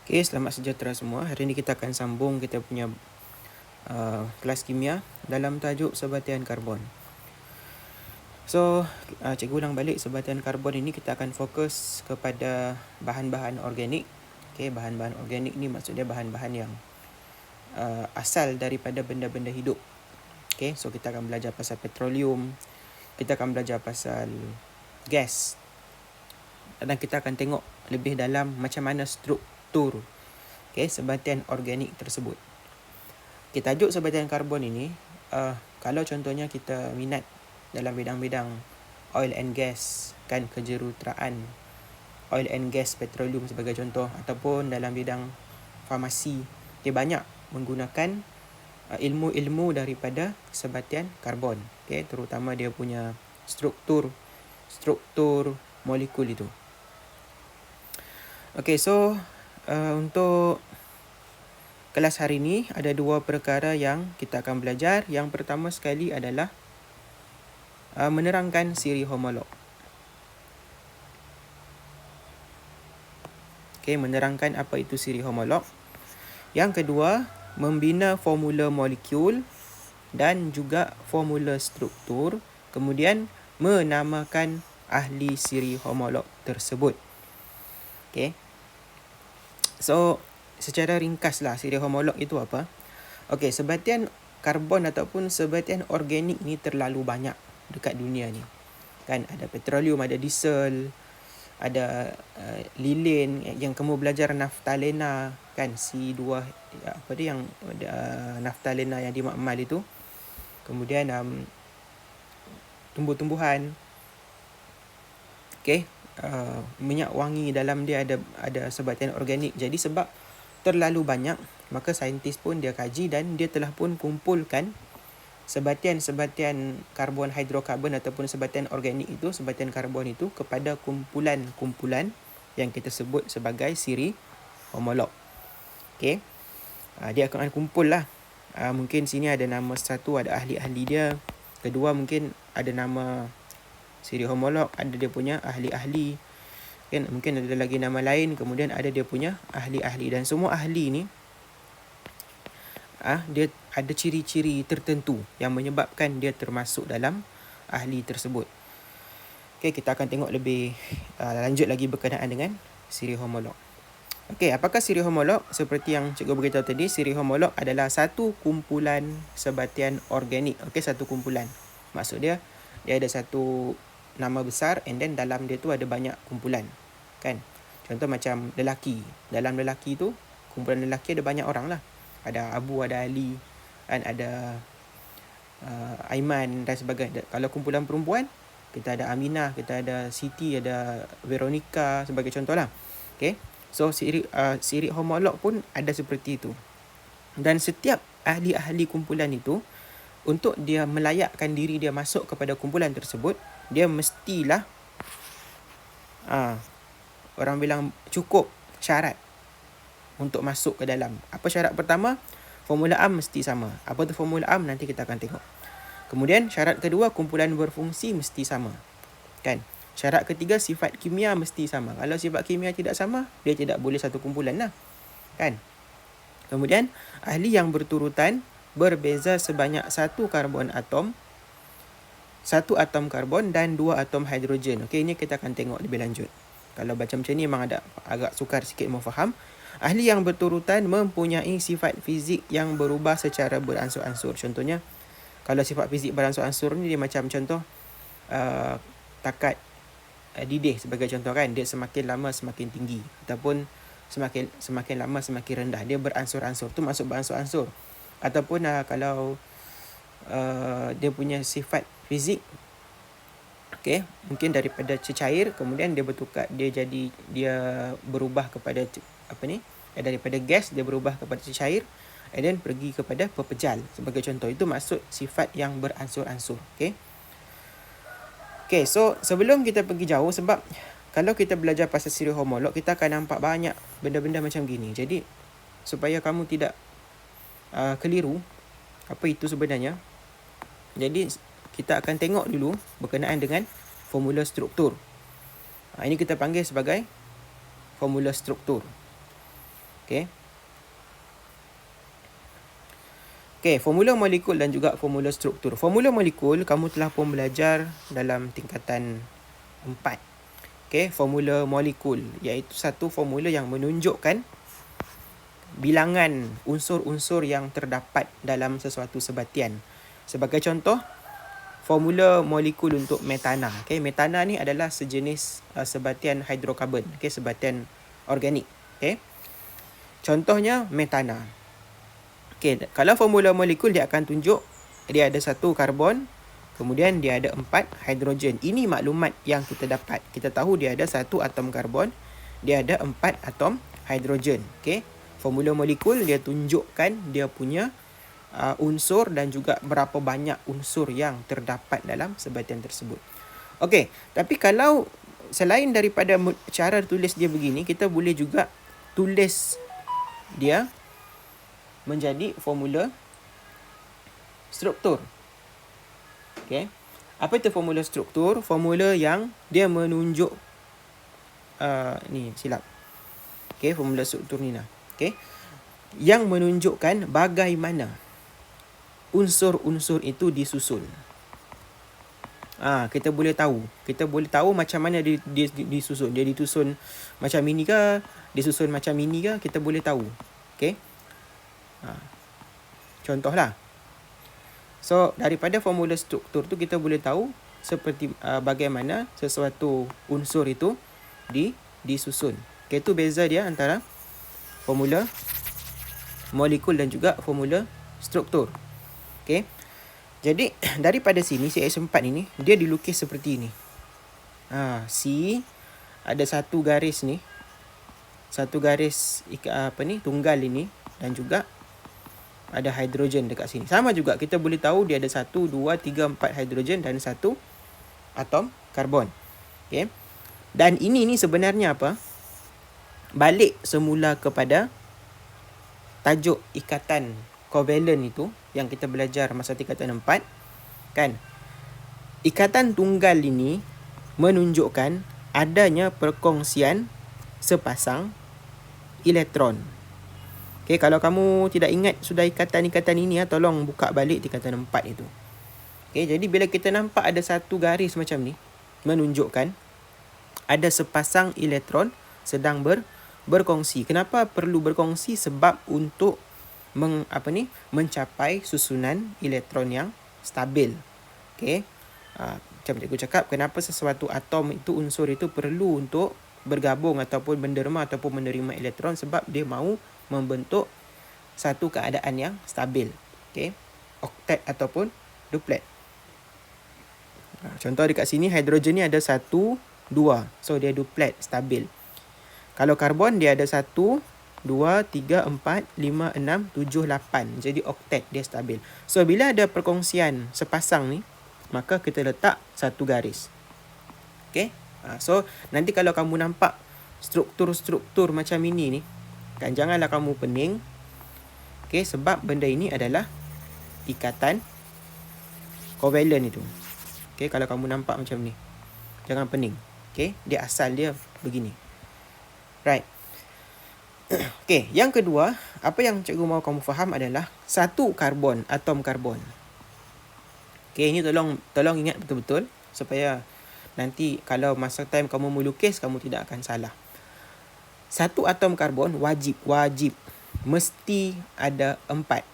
Okey, selamat sejahtera semua. Hari ini kita akan sambung kita punya kelas kimia dalam tajuk sebatian karbon. So, cikgu ulang balik, sebatian karbon ini kita akan fokus kepada bahan-bahan organik. Okey, bahan-bahan organik ni maksudnya bahan-bahan yang asal daripada benda-benda hidup. Okey, so kita akan belajar pasal petroleum, kita akan belajar pasal gas, dan kita akan tengok lebih dalam macam mana struktur sebatian organik tersebut. Tajuk sebatian karbon ini, kalau contohnya kita minat dalam bidang-bidang oil and gas, kan, kejuruteraan oil and gas, petroleum sebagai contoh, ataupun dalam bidang farmasi, dia banyak menggunakan ilmu-ilmu daripada sebatian karbon, terutama dia punya struktur molekul itu. So untuk kelas hari ini ada dua perkara yang kita akan belajar. Yang pertama sekali adalah menerangkan siri homolog. Menerangkan apa itu siri homolog. Yang kedua, membina formula molekul dan juga formula struktur, kemudian menamakan ahli siri homolog tersebut. So, secara ringkaslah siri homolog itu apa? Sebatian karbon ataupun sebatian organik ni terlalu banyak dekat dunia ni. Kan, ada petroleum, ada diesel, ada lilin, yang kamu belajar naftalena, kan, C2 apa dia yang naftalena yang dimakmal itu. Kemudian tumbuh-tumbuhan. Minyak wangi, dalam dia ada sebatian organik. Jadi sebab terlalu banyak, maka saintis pun dia kaji dan dia telah pun kumpulkan sebatian karbon hidrokarbon ataupun sebatian organik itu, sebatian karbon itu kepada kumpulan-kumpulan yang kita sebut sebagai siri homolog. Dia akan kumpul lah. Mungkin sini ada nama satu, ada ahli-ahli dia. Kedua mungkin ada nama siri homolog, ada dia punya ahli-ahli, kan, mungkin ada lagi nama lain, kemudian ada dia punya ahli-ahli, dan semua ahli ni dia ada ciri-ciri tertentu yang menyebabkan dia termasuk dalam ahli tersebut. Kita akan tengok lebih lanjut lagi berkenaan dengan siri homolog. Apakah siri homolog? Seperti yang cikgu beritahu tadi, siri homolog adalah satu kumpulan sebatian organik. Satu kumpulan. Maksud dia ada satu nama besar, and then dalam dia tu ada banyak kumpulan, kan. Contoh macam lelaki. Dalam lelaki tu, kumpulan lelaki ada banyak orang lah. Ada Abu, ada Ali, kan, ada Aiman dan sebagainya. Kalau kumpulan perempuan, kita ada Aminah, kita ada Siti, ada Veronica sebagai contoh lah. So siri homolog pun ada seperti itu. Dan setiap ahli-ahli kumpulan itu, untuk dia melayakkan diri dia masuk kepada kumpulan tersebut, dia mestilah orang bilang cukup syarat untuk masuk ke dalam. Apa syarat pertama? Formula A mesti sama. Apa tu formula A? Nanti kita akan tengok. Kemudian syarat kedua, kumpulan berfungsi mesti sama, kan. Syarat ketiga, sifat kimia mesti sama. Kalau sifat kimia tidak sama, dia tidak boleh satu kumpulan lah, kan. Kemudian ahli yang berturutan berbeza sebanyak satu karbon atom, satu atom karbon dan dua atom hidrogen. Ini kita akan tengok lebih lanjut. Kalau baca macam ni memang agak sukar sikit mau faham. Ahli yang berturutan mempunyai sifat fizik yang berubah secara beransur-ansur. Contohnya, kalau sifat fizik beransur-ansur ni dia macam contoh takat didih sebagai contoh, kan. Dia semakin lama semakin tinggi, ataupun semakin lama semakin rendah. Dia beransur-ansur. Tu maksud beransur-ansur. Ataupun kalau dia punya sifat fizik, mungkin daripada cecair, kemudian dia berubah kepada daripada gas dia berubah kepada cecair, and then pergi kepada pepejal sebagai contoh. Itu maksud sifat yang beransur-ansur. So sebelum kita pergi jauh, sebab kalau kita belajar pasal siri homolog, kita akan nampak banyak benda-benda macam gini. Jadi supaya kamu tidak keliru apa itu sebenarnya, jadi kita akan tengok dulu berkenaan dengan formula struktur. Ini kita panggil sebagai formula struktur. Okey. Okey, formula molekul dan juga formula struktur. Formula molekul kamu telah pun belajar dalam tingkatan 4. Okey, formula molekul iaitu satu formula yang menunjukkan bilangan unsur-unsur yang terdapat dalam sesuatu sebatian. Sebagai contoh, formula molekul untuk metana. Okey, metana ni adalah sejenis sebatian hidrokarbon, okey, sebatian organik. Okey. Contohnya metana. Okey, kalau formula molekul dia akan tunjuk dia ada 1 karbon, kemudian dia ada 4 hidrogen. Ini maklumat yang kita dapat. Kita tahu dia ada 1 atom karbon, dia ada 4 atom hidrogen. Okey. Formula molekul dia tunjukkan dia punya unsur dan juga berapa banyak unsur yang terdapat dalam sebatian tersebut. Okey, tapi kalau selain daripada cara tulis dia begini, kita boleh juga tulis dia menjadi formula struktur. Okey. Apa itu formula struktur? Formula yang dia menunjuk ni silap. Okey, formula struktur ni lah. Okey. Yang menunjukkan bagaimana unsur-unsur itu disusun. Kita boleh tahu macam mana dia disusun. Dia disusun macam ini ke, disusun macam ini ke, kita boleh tahu. Okey. Contohlah. So, daripada formula struktur tu kita boleh tahu seperti bagaimana sesuatu unsur itu disusun. Okey, itu beza dia antara formula molekul dan juga formula struktur. Okey. Jadi, daripada sini CH4 ini dia dilukis seperti ini. C ada satu garis ni. Satu garis tunggal ini dan juga ada hidrogen dekat sini. Sama juga kita boleh tahu dia ada 1, 2, 3, 4 hidrogen dan 1 atom karbon. Okey. Dan ini sebenarnya apa? Balik semula kepada tajuk ikatan kovalent itu yang kita belajar masa tingkatan 4, kan? Ikatan tunggal ini menunjukkan adanya perkongsian sepasang elektron. Okey, kalau kamu tidak ingat sudah ikatan-ikatan ini, tolong buka balik tingkatan 4 itu. Okey, jadi bila kita nampak ada satu garis macam ni, menunjukkan ada sepasang elektron sedang berkongsi. Kenapa perlu berkongsi? Sebab untuk mencapai susunan elektron yang stabil. Okey. Macam cikgu cakap, kenapa sesuatu atom itu, unsur itu perlu untuk bergabung ataupun menderma ataupun menerima elektron, sebab dia mahu membentuk satu keadaan yang stabil. Okey. Oktet ataupun duplet. Contoh dekat sini hidrogen ni ada 1, 2. So dia duplet, stabil. Kalau karbon dia ada 1, 2, 3, 4, 5, 6, 7, 8. Jadi oktet, dia stabil. So bila ada perkongsian sepasang ni, maka kita letak satu garis. Okey. So nanti kalau kamu nampak struktur-struktur macam ini ni, kan, janganlah kamu pening. Okey, sebab benda ini adalah ikatan kovalent itu. Okey, kalau kamu nampak macam ni, jangan pening. Okey, dia asal dia begini. Right. Okey, yang kedua, apa yang cikgu mahu kamu faham adalah satu karbon, atom karbon. Okey, ini tolong ingat betul-betul supaya nanti kalau masa time kamu melukis, kamu tidak akan salah. Satu atom karbon wajib mesti ada 4.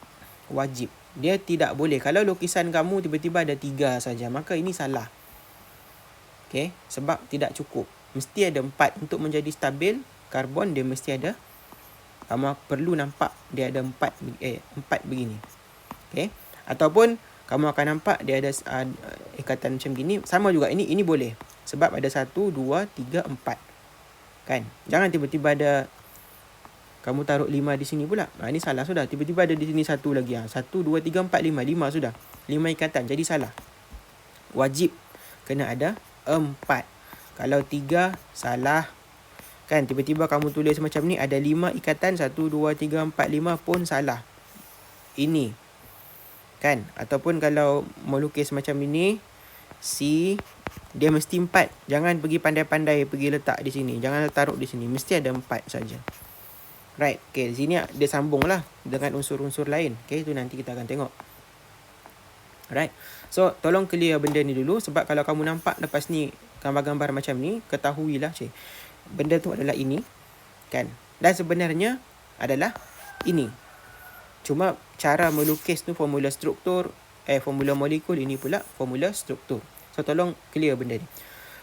Wajib. Dia tidak boleh. Kalau lukisan kamu tiba-tiba ada 3 saja, maka ini salah. Okey, sebab tidak cukup. Mesti ada 4 untuk menjadi stabil. Karbon dia mesti ada, kamu perlu nampak dia ada 4 begini. Okey. Ataupun kamu akan nampak dia ada ikatan macam gini. Sama juga ini boleh. Sebab ada 1, 2, 3, 4. Kan? Jangan tiba-tiba ada kamu taruh 5 di sini pula. Ini salah sudah. Tiba-tiba ada di sini 1 lagi. 1, 2, 3, 4, 5. 5 sudah. 5 ikatan. Jadi salah. Wajib kena ada 4. Kalau 3, salah. Kan? Tiba-tiba kamu tulis macam ni, ada 5 ikatan. 1, 2, 3, 4, 5 pun salah. Ini. Kan? Ataupun kalau melukis macam ini, C, dia mesti 4. Jangan pergi pandai-pandai pergi letak di sini. Jangan taruh di sini. Mesti ada 4 saja. Right. Okay, di sini dia sambung lah dengan unsur-unsur lain. Okay, itu nanti kita akan tengok. Alright. So, tolong clear benda ni dulu. Sebab kalau kamu nampak lepas ni gambar-gambar macam ni, ketahuilah benda tu adalah ini. Kan? Dan sebenarnya adalah ini. Cuma cara melukis tu formula struktur, formula molekul, ini pula formula struktur. So, tolong clear benda ni.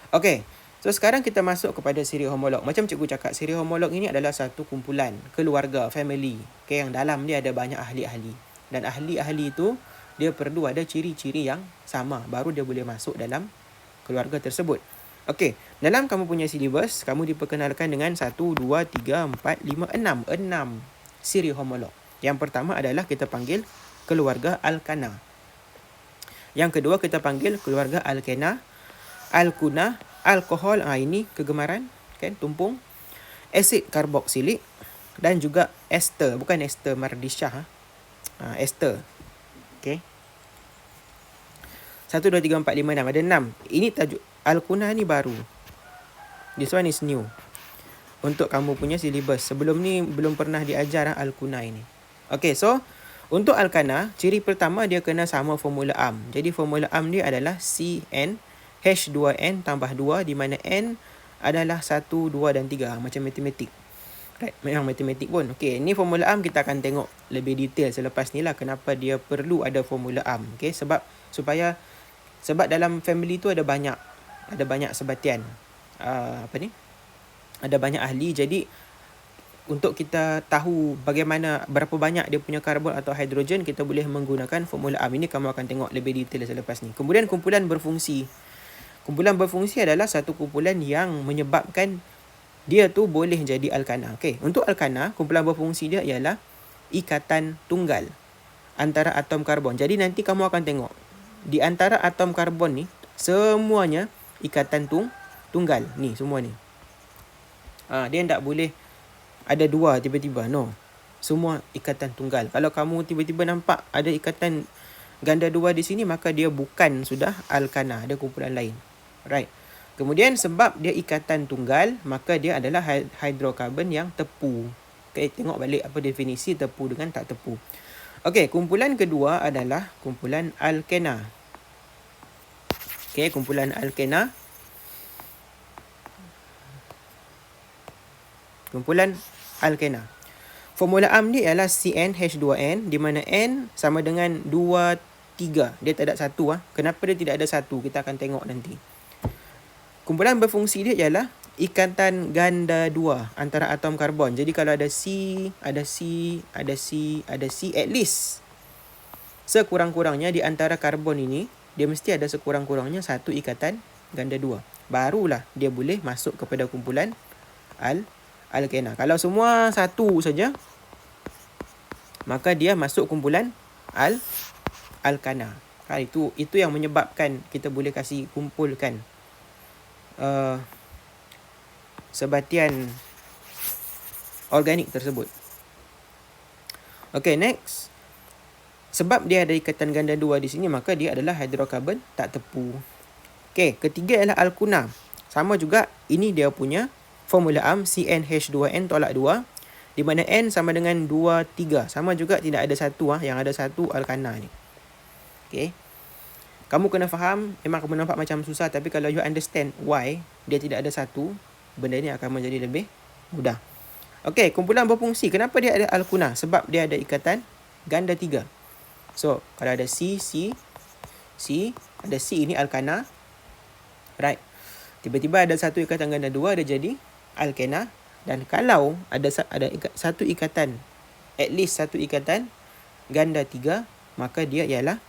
Okay. So, sekarang kita masuk kepada siri homolog. Macam cikgu cakap, siri homolog ini adalah satu kumpulan, keluarga, family. Okay, yang dalam dia ada banyak ahli-ahli. Dan ahli-ahli itu, dia perlu ada ciri-ciri yang sama. Baru dia boleh masuk dalam keluarga tersebut. Okey, dalam kamu punya silibus, kamu diperkenalkan dengan 1, 2, 3, 4, 5, 6. 6 siri homolog. Yang pertama adalah kita panggil keluarga alkana. Yang kedua kita panggil keluarga alkena, alkuna, alkohol, ini kegemaran, kan, tumpung, asid karboksilik dan juga ester, bukan ester mardisyah, ester. Okay. 1, 2, 3, 4, 5, 6. Ada 6. Ini tajuk alkuna ni baru. This one is new. Untuk kamu punya silibus. Sebelum ni belum pernah diajar alkuna ini. Okay, so untuk alkana, ciri pertama dia kena sama formula AM. Jadi formula AM dia adalah CnH2n tambah 2, di mana N adalah 1, 2 dan 3. Macam matematik. Right, memang matematik pun. Okey, ni formula AM kita akan tengok lebih detail selepas ni lah kenapa dia perlu ada formula AM. Okey, sebab dalam family tu ada banyak sebatian. Ada banyak ahli. Jadi untuk kita tahu berapa banyak dia punya karbon atau hidrogen, kita boleh menggunakan formula AM. Ini kamu akan tengok lebih detail selepas ni. Kemudian kumpulan berfungsi. Kumpulan berfungsi adalah satu kumpulan yang menyebabkan dia tu boleh jadi alkana. Okey, untuk alkana, kumpulan berfungsi dia ialah ikatan tunggal antara atom karbon. Jadi nanti kamu akan tengok di antara atom karbon ni semuanya ikatan tunggal. Ni semua ni. Dia tak boleh ada dua tiba-tiba. No. Semua ikatan tunggal. Kalau kamu tiba-tiba nampak ada ikatan ganda dua di sini, maka dia bukan sudah alkana, ada kumpulan lain. Right. Kemudian sebab dia ikatan tunggal, maka dia adalah hidrokarbon yang tepu. Okay, tengok balik apa definisi tepu dengan tak tepu. Okey, kumpulan kedua adalah kumpulan alkena. Okey, kumpulan alkena. Kumpulan alkena. Formula AM ni ialah CnH2n, di mana N sama dengan 2, 3. Dia tak ada 1. Kenapa dia tidak ada 1? Kita akan tengok nanti. Kumpulan berfungsi dia ialah ikatan ganda 2 antara atom karbon. Jadi kalau ada C, ada C, ada C, ada C, at least sekurang-kurangnya di antara karbon ini, dia mesti ada sekurang-kurangnya satu ikatan ganda 2. Barulah dia boleh masuk kepada kumpulan alkena. Kalau semua satu saja, maka dia masuk kumpulan alkana. Itu yang menyebabkan kita boleh kasih kumpulkan sebatian organik tersebut. Okay, next. Sebab dia ada ikatan ganda 2 di sini, maka dia adalah hidrokarbon tak tepu. Okay, ketiga ialah alkuna. Sama juga, ini dia punya formula AM CnH2n tolak 2, di mana N sama dengan 2, 3. Sama juga, tidak ada 1. Yang ada 1 alkana ni. Okay. Kamu kena faham, memang kamu nampak macam susah, tapi kalau you understand why dia tidak ada 1, benda ni akan menjadi lebih mudah. Okey, kumpulan berfungsi. Kenapa dia ada alkuna? Sebab dia ada ikatan ganda 3. So, kalau ada C, ada C, ini alkana. Right. Tiba-tiba ada satu ikatan ganda 2, dia jadi alkena. Dan kalau ada satu ikatan, at least satu ikatan ganda 3, maka dia ialah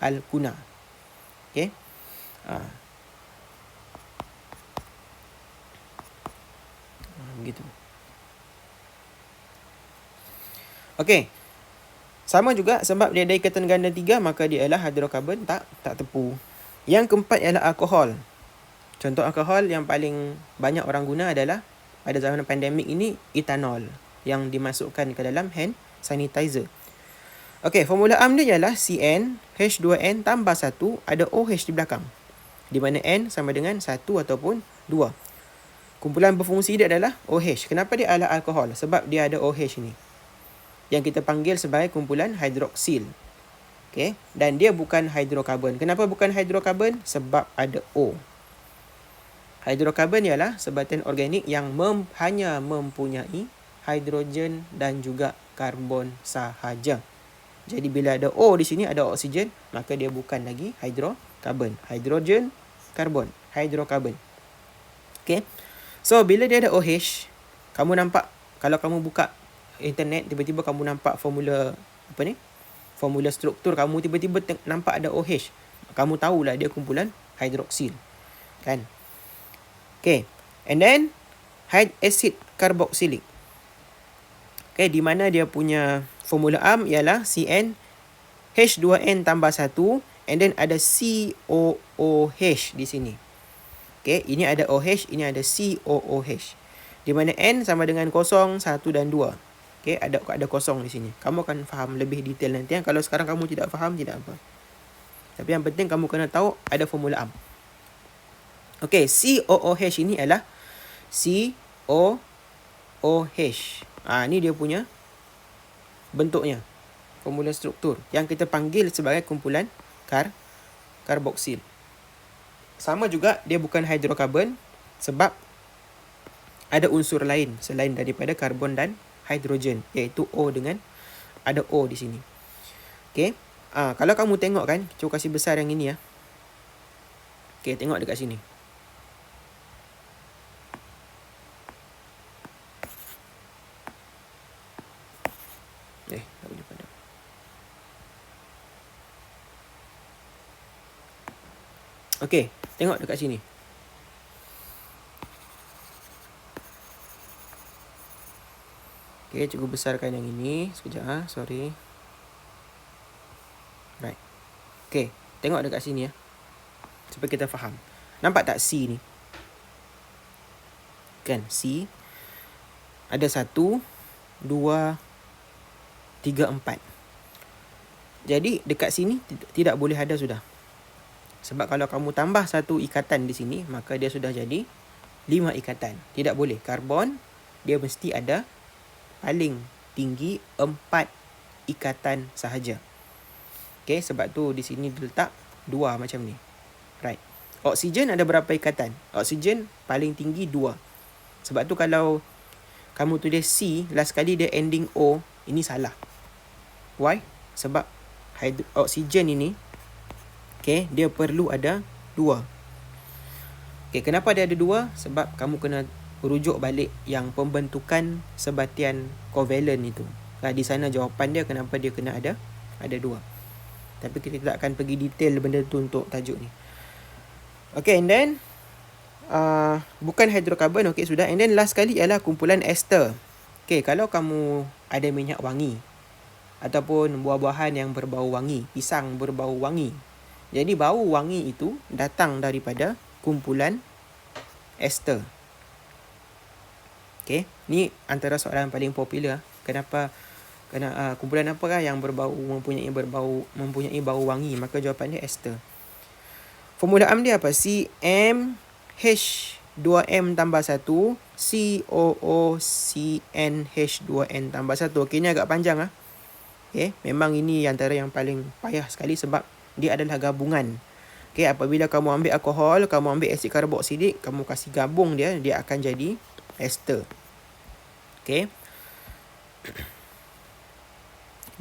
alkuna. Okey. Begitu. Okey. Sama juga, sebab dia ada ikatan ganda 3, maka dia ialah hidrokarbon tak tepu. Yang keempat ialah alkohol. Contoh alkohol yang paling banyak orang guna adalah pada zaman pandemik ini, etanol yang dimasukkan ke dalam hand sanitizer. Okey, formula AM dia ialah CnH2n tambah 1, ada OH di belakang, di mana N sama dengan 1 ataupun 2. Kumpulan berfungsi dia adalah OH. Kenapa dia adalah alkohol? Sebab dia ada OH ni, yang kita panggil sebagai kumpulan hidroksil. Okay? Dan dia bukan hidrokarbon. Kenapa bukan hidrokarbon? Sebab ada O. Hidrokarbon ialah sebatian organik yang hanya mempunyai hidrogen dan juga karbon sahaja. Jadi bila ada O di sini, ada oksigen, maka dia bukan lagi hidrokarbon. Hidrogen, karbon, hidrokarbon. Okay. So bila dia ada OH, kamu nampak, kalau kamu buka internet, tiba-tiba kamu nampak formula formula struktur, kamu tiba-tiba nampak ada OH, kamu tahulah dia kumpulan hidroksil, kan? Okay. And then acid carboxylic. Okay, di mana dia punya formula am ialah CN H2N tambah 1, and then ada COOH di sini. Okay, ini ada OH, ini ada COOH. Di mana N sama dengan 0, 1 dan 2. Okay, ada kosong di sini. Kamu akan faham lebih detail nanti. Kalau sekarang kamu tidak faham, tidak apa. Tapi yang penting kamu kena tahu ada formula am. Okay, COOH ini adalah COOH. Ni dia punya bentuknya, formula struktur yang kita panggil sebagai kumpulan karboksil. Sama juga dia bukan hidrokarbon sebab ada unsur lain selain daripada karbon dan hidrogen, iaitu O dengan ada O di sini. Okey. Kalau kamu tengok kan, cuba kasih besar yang ini ya. Okey, tengok dekat sini. Tak boleh padam. Okey, tengok dekat sini. Okey, cuba besarkan yang ini. Sekejap, sorry. Right. Okey, tengok dekat sini ya. Supaya kita faham. Nampak tak C ni? Kan, C. Ada 1, 2, 3, 4. Jadi dekat sini tidak boleh ada sudah. Sebab kalau kamu tambah 1 ikatan di sini, maka dia sudah jadi 5 ikatan. Tidak boleh. Karbon dia mesti ada paling tinggi 4 ikatan sahaja. Okay, sebab tu di sini diletak 2 macam ni. Right. Oksigen ada berapa ikatan? Oksigen paling tinggi 2. Sebab tu kalau kamu tulis C, last kali dia ending O, ini salah. Why? Sebab oksigen ini, okay, dia perlu ada 2. Okay, kenapa dia ada 2? Sebab kamu kena rujuk balik yang pembentukan sebatian kovalen itu. Di sana jawapan dia kenapa dia kena ada 2. Tapi kita tak akan pergi detail benda tu untuk tajuk ni. Okay, and then bukan hidrokarbon, okay, sudah. And then last kali ialah kumpulan ester. Okay, kalau kamu ada minyak wangi ataupun buah-buahan yang berbau wangi, pisang berbau wangi, jadi bau wangi itu datang daripada kumpulan ester. Okay, ni antara soalan paling popular. Kumpulan apakah yang mempunyai bau wangi? Maka jawapan dia ester. Formula am dia apa? CmH2m tambah 1 COOCnH2n tambah 1. Okay, ni agak panjang . Okay, memang ini antara yang paling payah sekali sebab dia adalah gabungan. Okay, apabila kamu ambil alkohol, kamu ambil asid karboksilik, kamu kasih gabung dia akan jadi ester. Okay.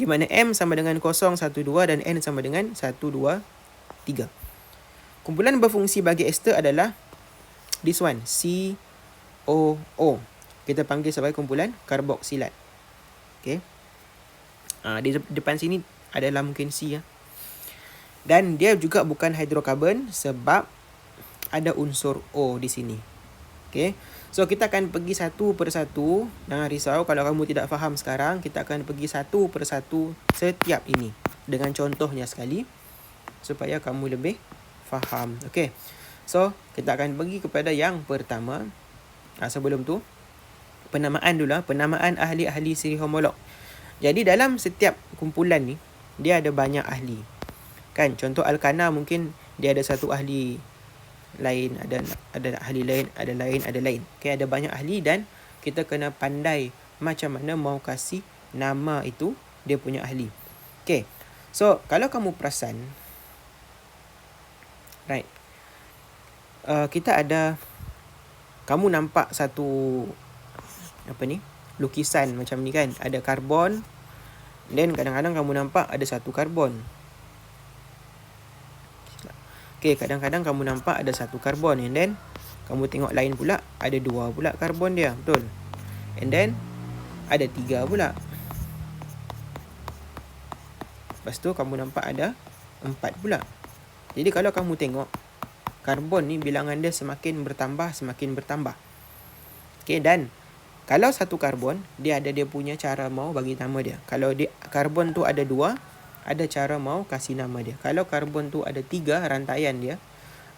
Di mana M sama dengan 0, 1, 2 dan N sama dengan 1, 2, 3. Kumpulan berfungsi bagi ester adalah this one, COO. Kita panggil sebagai kumpulan karboksilat. Okay. Di depan sini adalah mungkin C ya. Dan dia juga bukan hidrokarbon sebab ada unsur O di sini. Okay. So kita akan pergi satu persatu. Jangan risau kalau kamu tidak faham sekarang. Kita akan pergi satu persatu setiap ini dengan contohnya sekali supaya kamu lebih faham. Okay. So kita akan pergi kepada yang pertama. Sebelum tu penamaan dulu. Penamaan ahli-ahli siri homolog. Jadi dalam setiap kumpulan ni dia ada banyak ahli. Kan, contoh alkana mungkin dia ada satu ahli lain, ada ahli lain, ada lain. Okay, ada banyak ahli dan kita kena pandai macam mana mau kasih nama itu dia punya ahli. Okay, so kalau kamu perasan, right, kita ada, kamu nampak satu lukisan macam ni kan, ada karbon, then kadang-kadang kamu nampak ada satu karbon. Okay, kadang-kadang kamu nampak ada satu karbon, and then kamu tengok lain pula ada 2 pula karbon dia, betul? And then ada 3 pula. Lepas tu kamu nampak ada 4 pula. Jadi kalau kamu tengok, karbon ni bilangan dia semakin bertambah. Okay, dan kalau satu karbon, dia ada dia punya cara mau bagi nama dia. Kalau karbon tu ada 2, ada cara mau kasih nama dia. Kalau karbon tu ada 3 rantaian dia,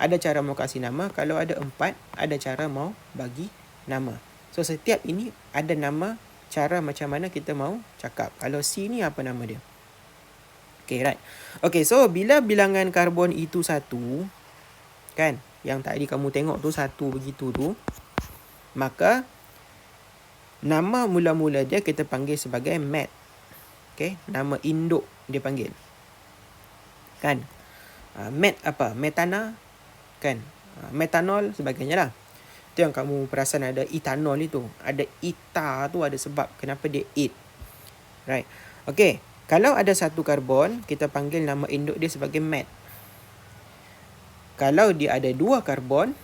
ada cara mau kasih nama. Kalau ada 4, ada cara mau bagi nama. So setiap ini ada nama, cara macam mana kita mau cakap. Kalau C ni apa nama dia? Okay, right. Okay, so bila bilangan karbon itu 1, kan, yang tadi kamu tengok tu 1 begitu tu, maka nama mula-mula dia kita panggil sebagai met. Okay, nama induk dia panggil. Kan? Met apa? Metana. Kan? Metanol sebagainya lah. Itu yang kamu perasan ada etanol itu. Ada eta tu ada sebab kenapa dia et. Right. Okay. Kalau ada satu karbon, kita panggil nama induk dia sebagai met. Kalau dia ada 2 karbon,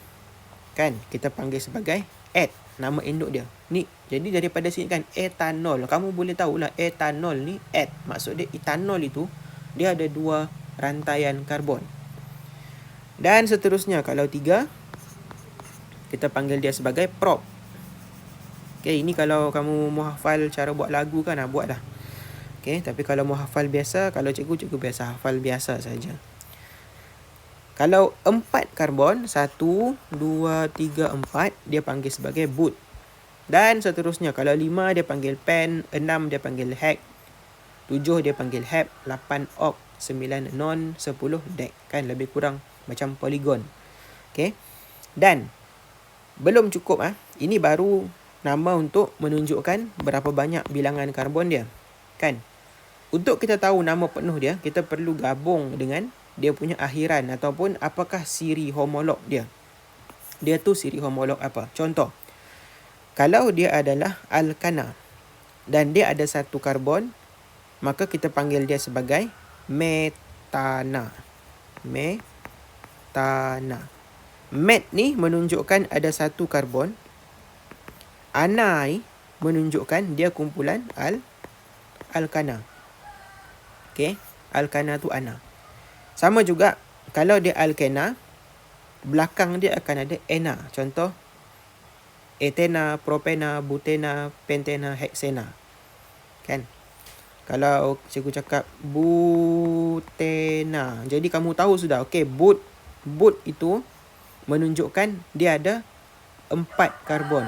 kan, kita panggil sebagai et. Nama induk dia. Ni, jadi daripada sini kan, etanol. Kamu boleh tahulah etanol ni et. Maksud dia etanol itu, dia ada 2 rantaian karbon. Dan seterusnya, kalau 3, kita panggil dia sebagai prop. Okay, ini kalau kamu mau hafal cara buat lagu kan, buatlah. Okay, tapi kalau mau hafal biasa, kalau cikgu biasa hafal biasa saja. Kalau 4 karbon, 1, 2, 3, 4, dia panggil sebagai boot. Dan seterusnya, kalau 5 dia panggil pen, 6 dia panggil hack, 7 dia panggil hep, 8 oct, 9 non, 10 dec. Kan lebih kurang macam polygon. Okay. Dan belum cukup. Ini baru nama untuk menunjukkan berapa banyak bilangan karbon dia. Kan. Untuk kita tahu nama penuh dia, kita perlu gabung dengan dia punya akhiran ataupun apakah siri homolog dia. Dia tu siri homolog apa? Contoh, kalau dia adalah alkana dan dia ada satu karbon, maka kita panggil dia sebagai metana. Metana. Met ni menunjukkan ada satu karbon. Ana ni menunjukkan dia kumpulan alkana. Okay, alkana tu ana. Sama juga kalau dia alkena, belakang dia akan ada ena. Contoh, etena, propena, butena, pentena, heksena. Kan? Kalau cikgu cakap butena, jadi kamu tahu sudah. Okay, but itu menunjukkan dia ada 4 karbon.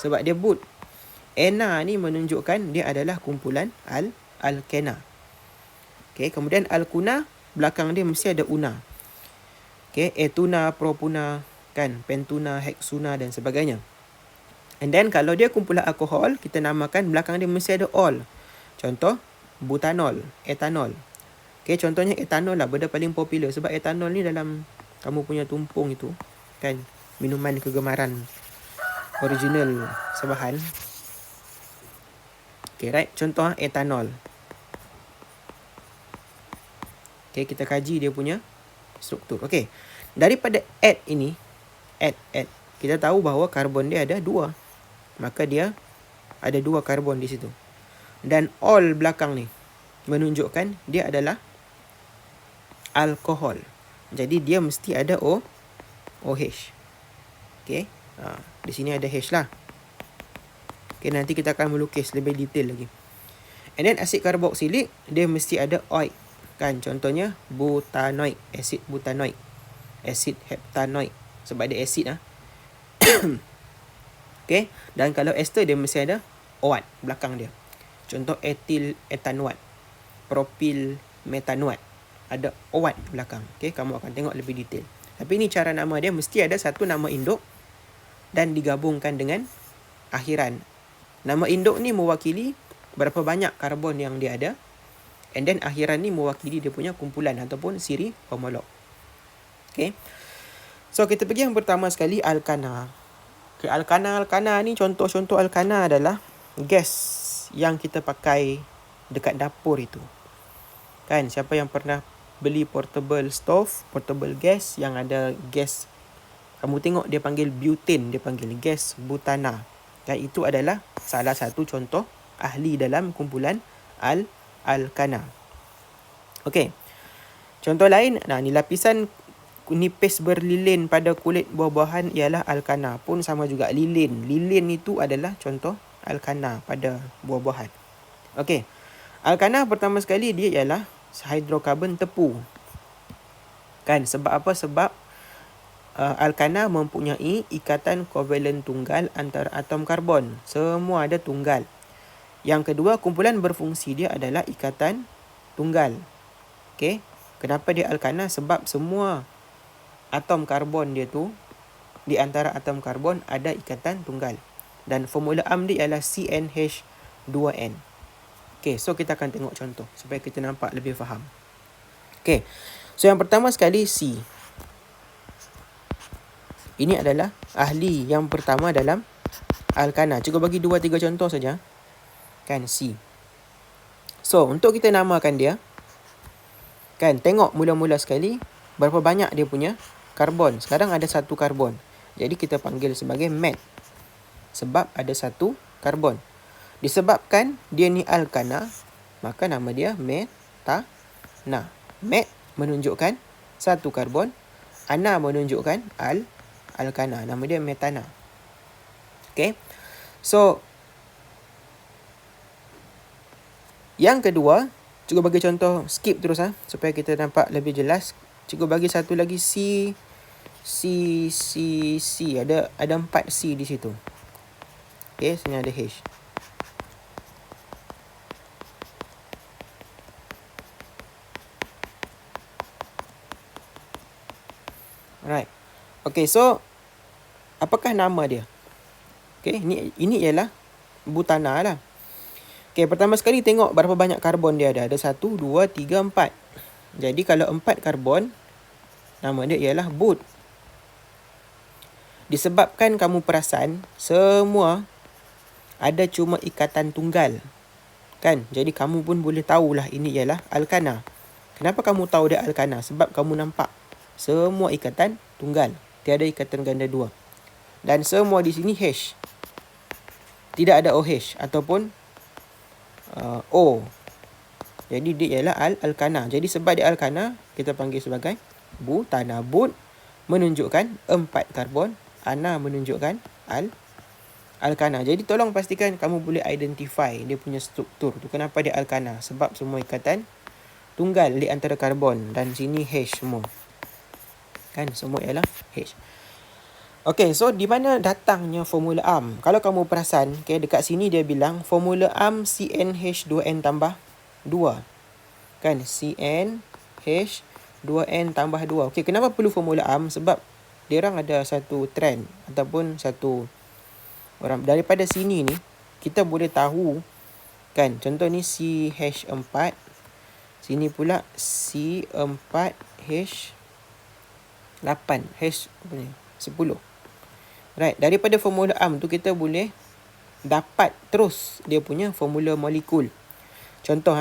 Sebab dia but. Ena ni menunjukkan dia adalah kumpulan alkena. Okay, kemudian alkuna, belakang dia mesti ada una. Okay, etuna, propuna, kan, pentuna, heksuna dan sebagainya. And then kalau dia kumpulan alkohol, kita namakan belakang dia mesti ada ol. Contoh, butanol, etanol. Okay, contohnya etanol lah, benda paling popular. Sebab etanol ni dalam kamu punya tumpung itu, kan, minuman kegemaran original Sebahan. Okay, right. Contoh etanol. Okay, kita kaji dia punya struktur. Okay, daripada add ini, add, kita tahu bahawa karbon dia ada 2. Maka dia ada 2 karbon di situ. Dan ol belakang ni menunjukkan dia adalah alkohol. Jadi dia mesti ada OH. Okay, di sini ada H lah. Okay, nanti kita akan melukis lebih detail lagi. And then asid karboksilik, dia mesti ada oik. Kan, contohnya butanoik, asid butanoik, asid heptanoik, sebab dia asid lah. Okay, dan kalau ester dia mesti ada OAT belakang dia. Contoh etil etanuat, propil metanuat, ada OAT belakang. Okay, kamu akan tengok lebih detail. Tapi ni cara nama dia, mesti ada satu nama induk dan digabungkan dengan akhiran. Nama induk ni mewakili berapa banyak karbon yang dia ada, and then akhiran ni mewakili dia punya kumpulan ataupun siri homolog. Okay. So kita pergi yang pertama sekali, alkana. Okay, alkana ni, contoh-contoh alkana adalah gas yang kita pakai dekat dapur itu. Kan, siapa yang pernah beli portable stove, portable gas yang ada gas, kamu tengok dia panggil butane, dia panggil gas butana. Dan itu adalah salah satu contoh ahli dalam kumpulan alkana. Okey. Contoh lain, ni lapisan nipis berlilin pada kulit buah-buahan ialah alkana. Pun sama juga lilin. Lilin itu adalah contoh alkana pada buah-buahan. Okey. Alkana pertama sekali dia ialah hidrokarbon tepu. Kan, sebab apa? Sebab alkana mempunyai ikatan kovalen tunggal antara atom karbon. Semua ada tunggal. Yang kedua, kumpulan berfungsi dia adalah ikatan tunggal. Okey. Kenapa dia alkana? Sebab semua atom karbon dia tu, di antara atom karbon ada ikatan tunggal. Dan formula am dia ialah CnH2n. Okay, so kita akan tengok contoh supaya kita nampak lebih faham. Okay, so yang pertama sekali C. Ini adalah ahli yang pertama dalam alkana. Cukup bagi 2-3 contoh saja. Kan, C. So, untuk kita namakan dia, kan, tengok mula-mula sekali berapa banyak dia punya karbon. Sekarang ada satu karbon. Jadi kita panggil sebagai met. Sebab ada satu karbon. Disebabkan dia ni alkana, maka nama dia metana. Met menunjukkan satu karbon, ana menunjukkan alkana. Nama dia metana. Okay. So, yang kedua, cuba bagi contoh, skip terus supaya kita nampak lebih jelas. Cuba bagi satu lagi C. Ada 4 C di situ. Okay, sini ada H. Alright. Okay, so apakah nama dia? Okay, ini ialah butana lah. Okay, pertama sekali tengok berapa banyak karbon dia ada. Ada 1, 2, 3, 4. Jadi kalau 4 karbon, nama dia ialah but. Disebabkan kamu perasan, semua ada cuma ikatan tunggal. Kan? Jadi kamu pun boleh tahulah ini ialah alkana. Kenapa kamu tahu dia alkana? Sebab kamu nampak semua ikatan tunggal. Tiada ikatan ganda dua. Dan semua di sini H. Tidak ada OH ataupun O. Jadi dia ialah alkana. Jadi sebab dia alkana, kita panggil sebagai butana. But menunjukkan 4 karbon. Ana menunjukkan alkana. Jadi tolong pastikan kamu boleh identify dia punya struktur tu. Kenapa dia alkana? Sebab semua ikatan tunggal di antara karbon. Dan sini H semua. Kan, semua ialah H. Okay, so di mana datangnya formula am? Kalau kamu perasan, okay, dekat sini dia bilang formula am CnH2n tambah 2. Kan, CnH2n tambah 2. Okay, kenapa perlu formula am? Sebab dia orang ada satu trend ataupun satu orang. Daripada sini ni, kita boleh tahu, kan, contoh ni CH4. Sini pula C4H8. H 10. Right, daripada formula am tu kita boleh dapat terus dia punya formula molekul. Contoh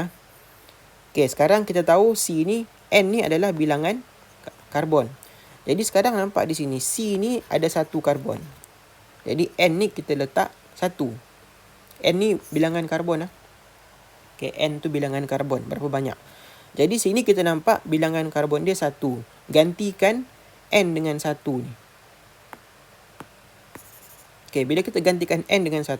Okay, sekarang kita tahu C ni, N ni adalah bilangan karbon. Jadi sekarang nampak di sini C ni ada satu karbon. Jadi N ni kita letak 1. N ni bilangan karbon Okay, N tu bilangan karbon, berapa banyak. Jadi sini kita nampak bilangan karbon dia 1. Gantikan N dengan 1 ni. Okay, bila kita gantikan N dengan 1,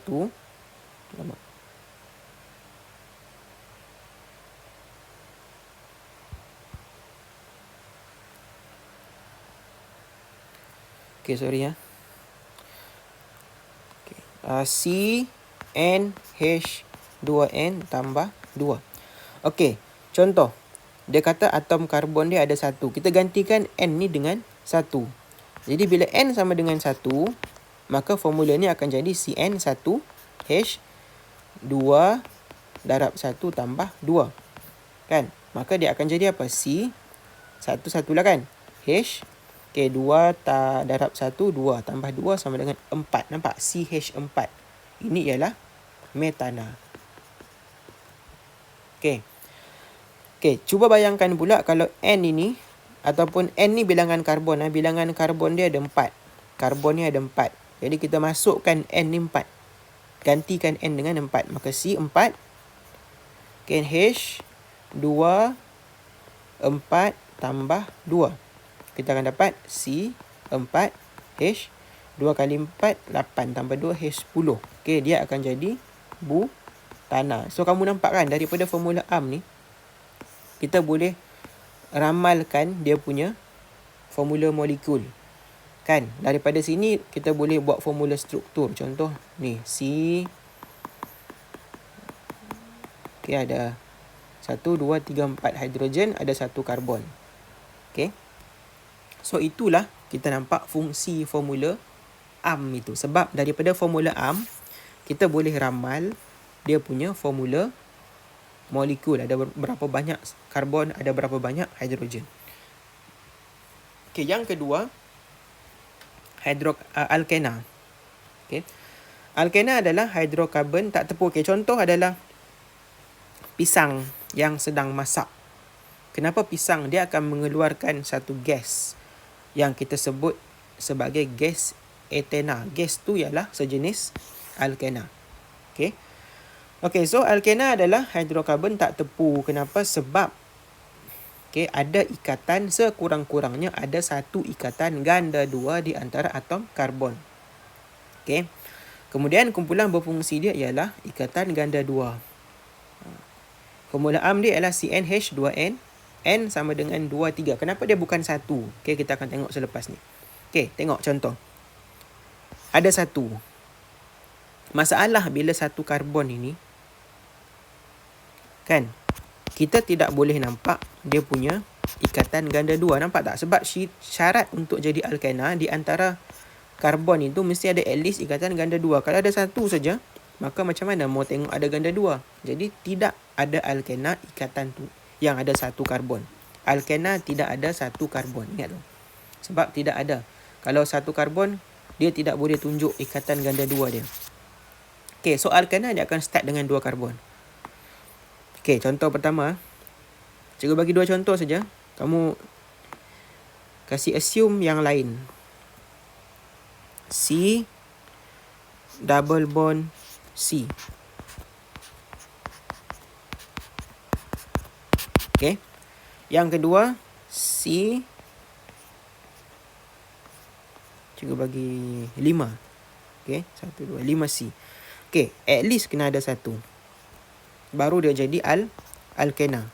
okay, sorry Okay. CnH2n tambah 2. Okay, contoh. Dia kata atom karbon dia ada 1. Kita gantikan N ni dengan 1. Jadi bila N sama dengan 1, maka formula ni akan jadi CN1H2 darab 1 tambah 2. Kan? Maka dia akan jadi apa? C, 1 lah kan? H, okay, 2 darab 1, 2. Tambah 2 sama dengan 4. Nampak? CH4. Ini ialah metana. Okay. Okay, cuba bayangkan pula kalau N ini, ataupun N ni bilangan karbon. Bilangan karbon dia ada 4. Karbon ni ada 4. Jadi kita masukkan N ni 4. Gantikan N dengan 4. Maka C 4. Okay, H 2, 4 tambah 2. Kita akan dapat C 4, H 2 kali 4, 8 tambah 2, H 10. Okay, dia akan jadi butana. So, kamu nampak kan daripada formula AM ni, kita boleh ramalkan dia punya formula molekul. Kan? Daripada sini, kita boleh buat formula struktur. Contoh, ni, C. Okay, ada 1, 2, 3, 4 hidrogen, ada 1 karbon. Okay. So, itulah kita nampak fungsi formula AM itu. Sebab daripada formula AM, kita boleh ramal dia punya formula molekul. Ada berapa banyak karbon, ada berapa banyak hidrogen. Okay, yang kedua, alkena. Okay. Alkena adalah hidrokarbon tak tepu. Okay, contoh adalah pisang yang sedang masak. Kenapa pisang? Dia akan mengeluarkan satu gas yang kita sebut sebagai gas etena. Gas tu ialah sejenis alkena. Okay. Okay, so alkena adalah hidrokarbon tak tepu. Kenapa? Sebab okay, ada ikatan, sekurang-kurangnya ada satu ikatan ganda 2 di antara atom karbon. Okay. Kemudian kumpulan berfungsi dia ialah ikatan ganda 2. Formula AM dia ialah CnH2n. N sama dengan 2, 3. Kenapa dia bukan 1? Okay, kita akan tengok selepas ni. Okay, tengok contoh. Ada 1. Masalah bila satu karbon ini, kan, kita tidak boleh nampak dia punya ikatan ganda 2. Nampak tak? Sebab syarat untuk jadi alkena di antara karbon itu mesti ada at least ikatan ganda 2. Kalau ada 1 saja, maka macam mana mau tengok ada ganda 2? Jadi tidak ada alkena ikatan tu yang ada 1 karbon. Alkena tidak ada 1 karbon. Ingat tu. Sebab tidak ada. Kalau 1 karbon, dia tidak boleh tunjuk ikatan ganda 2 dia. Okay, so alkena dia akan start dengan 2 karbon. Okay, contoh pertama. Cikgu bagi 2 contoh saja. Kamu kasih assume yang lain. C double bond C. Okay. Yang kedua, C. Cikgu bagi 5. Okay. 1, 2, 5 C. Okay. At least kena ada 1. Baru dia jadi alkena.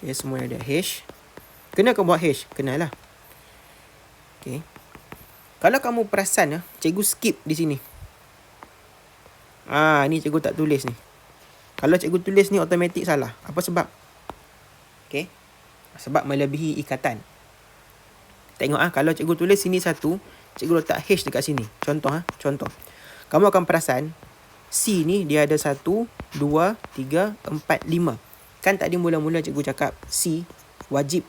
Okay. Semua ada H. Kena ke buat H? Kenalah. Okay. Kalau kamu perasan, cikgu skip di sini. Ni cikgu tak tulis ni. Kalau cikgu tulis ni automatik salah. Apa sebab? Okay. Sebab melebihi ikatan. Tengok kalau cikgu tulis sini 1, cikgu letak H dekat sini. Contoh. Kamu akan perasan C ni dia ada 1, 2, 3, 4, 5. Kan tadi mula-mula cikgu cakap C wajib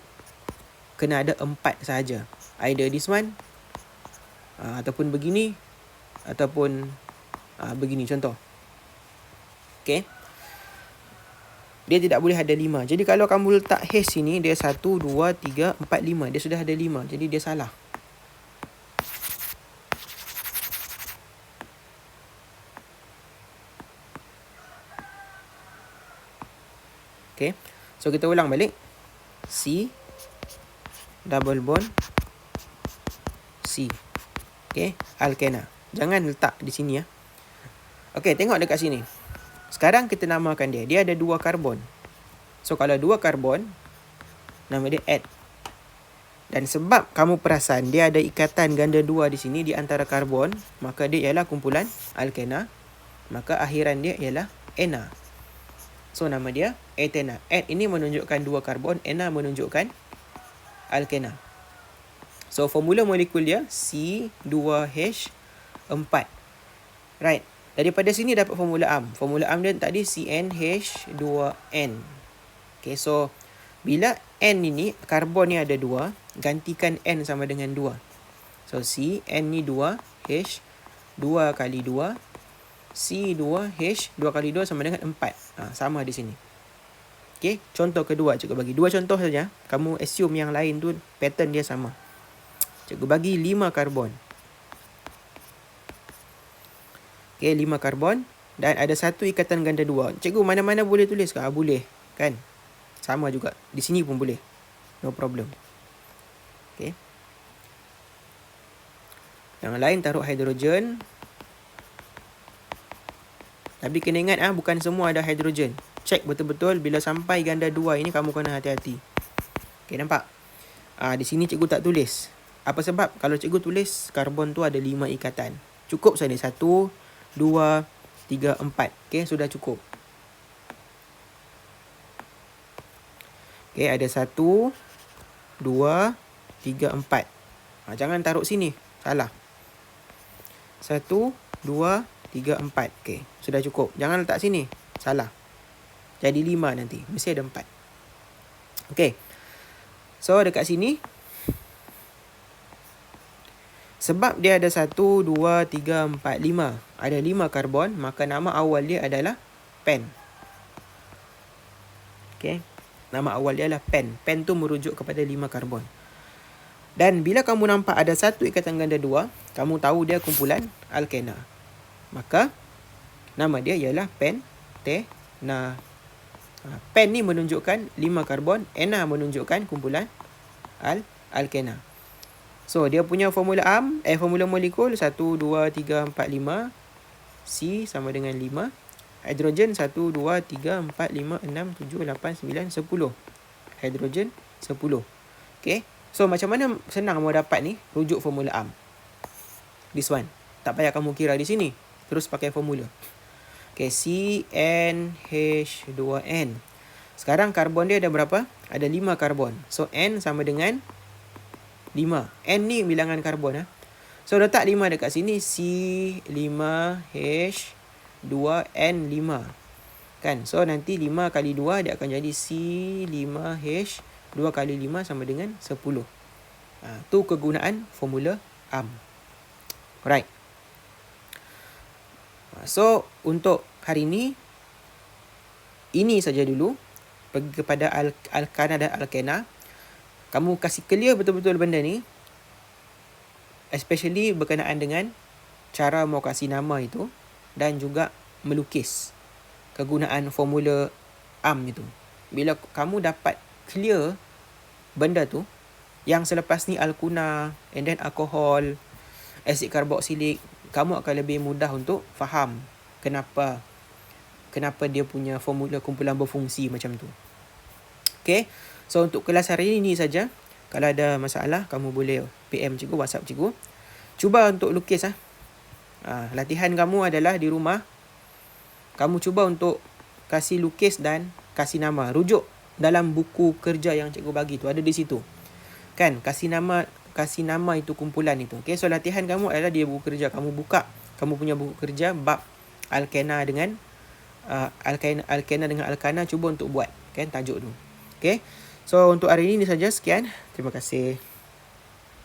kena ada 4 sahaja. Either this one, ataupun begini, ataupun begini contoh. Okay. Dia tidak boleh ada 5. Jadi kalau kamu letak H sini, dia 1, 2, 3, 4, 5. Dia sudah ada 5. Jadi dia salah. Okay. So kita ulang balik. C double bond C. Okay. Alkena. Jangan letak di sini ya. Okay, tengok dekat sini. Sekarang kita namakan dia. Dia ada 2 karbon. So, kalau 2 karbon, nama dia add. Dan sebab kamu perasan dia ada ikatan ganda 2 di sini di antara karbon, maka dia ialah kumpulan alkena. Maka akhiran dia ialah ena. So nama dia etena. Et ini menunjukkan 2 karbon, ena menunjukkan alkena. So formula molekul dia C2H4. Right. Daripada sini dapat formula am. Formula am dia tadi CnH2n. Okay, so bila N ini, karbon ni ada 2, gantikan N sama dengan 2. So Cn ni 2, H 2 kali 2, C2H 2 kali 2 sama dengan 4. Sama di sini. Okay, contoh kedua cikgu bagi 2 contoh saja. Kamu assume yang lain tu pattern dia sama. Cikgu bagi 5 karbon. Okay, 5 karbon dan ada satu ikatan ganda 2. Cikgu mana-mana boleh tulis ke? Boleh, kan? Sama juga. Di sini pun boleh. No problem. Okay. Yang lain taruh hidrogen. Tapi kena ingat bukan semua ada hidrogen. Cek betul-betul bila sampai ganda 2 ini kamu kena hati-hati. Okay, nampak? Di sini cikgu tak tulis. Apa sebab? Kalau cikgu tulis karbon tu ada 5 ikatan. Cukup saja 1, 2, 3, 4. Okay, sudah cukup. Okay, ada 1, 2, 3, 4. Jangan taruh sini. Salah. 1, 2, 3, 4. Okay, sudah cukup. Jangan letak sini. Salah. Jadi 5 nanti. Mesti ada 4. Okay. So, dekat sini. Sebab dia ada 1, 2, 3, 4, 5. Ada 5 karbon. Maka nama awal dia adalah pen. Okay. Nama awal dia adalah pen. Pen tu merujuk kepada 5 karbon. Dan bila kamu nampak ada satu ikatan ganda 2. Kamu tahu dia kumpulan alkena. Maka nama dia ialah pentena. Pen ni menunjukkan 5 karbon, ena menunjukkan kumpulan alkena. So dia punya formula formula molekul 1, 2, 3, 4, 5. C sama dengan 5. Hidrogen 1, 2, 3, 4, 5, 6, 7, 8, 9, 10. Hidrogen 10. Okay. So macam mana senang mau dapat ni? Rujuk formula am. This one. Tak payah kamu kira di sini. Terus pakai formula. Okay, CnH2n. Sekarang karbon dia ada berapa? Ada 5 karbon. So, N sama dengan 5. N ni bilangan karbon. So, letak 5 dekat sini. C5H2n5. Kan? So, nanti 5 kali 2 dia akan jadi C5H2 kali 5 sama dengan 10. Tu kegunaan formula am. Alright. So, untuk hari ini saja dulu. Pergi kepada alkana dan alkena. Kamu kasih clear betul-betul benda ni. Especially berkenaan dengan cara mau kasih nama itu. Dan juga melukis kegunaan formula am itu. Bila kamu dapat clear benda tu. Yang selepas ni alkuna, and then alkohol, asid karboksilik. Kamu akan lebih mudah untuk faham kenapa dia punya formula kumpulan berfungsi macam tu. Okay. So, untuk kelas hari ini saja. Kalau ada masalah, kamu boleh PM cikgu, WhatsApp cikgu. Cuba untuk lukis. Latihan kamu adalah di rumah. Kamu cuba untuk kasih lukis dan kasih nama. Rujuk dalam buku kerja yang cikgu bagi tu. Ada di situ. Kan? Kasih nama itu kumpulan itu. Okay, so latihan kamu adalah di buku kerja. Kamu buka kamu punya buku kerja bab alkena dengan alkena dengan alkana, cuba untuk buat kan tajuk tu. Okay, so untuk hari ini saja, sekian. Terima kasih.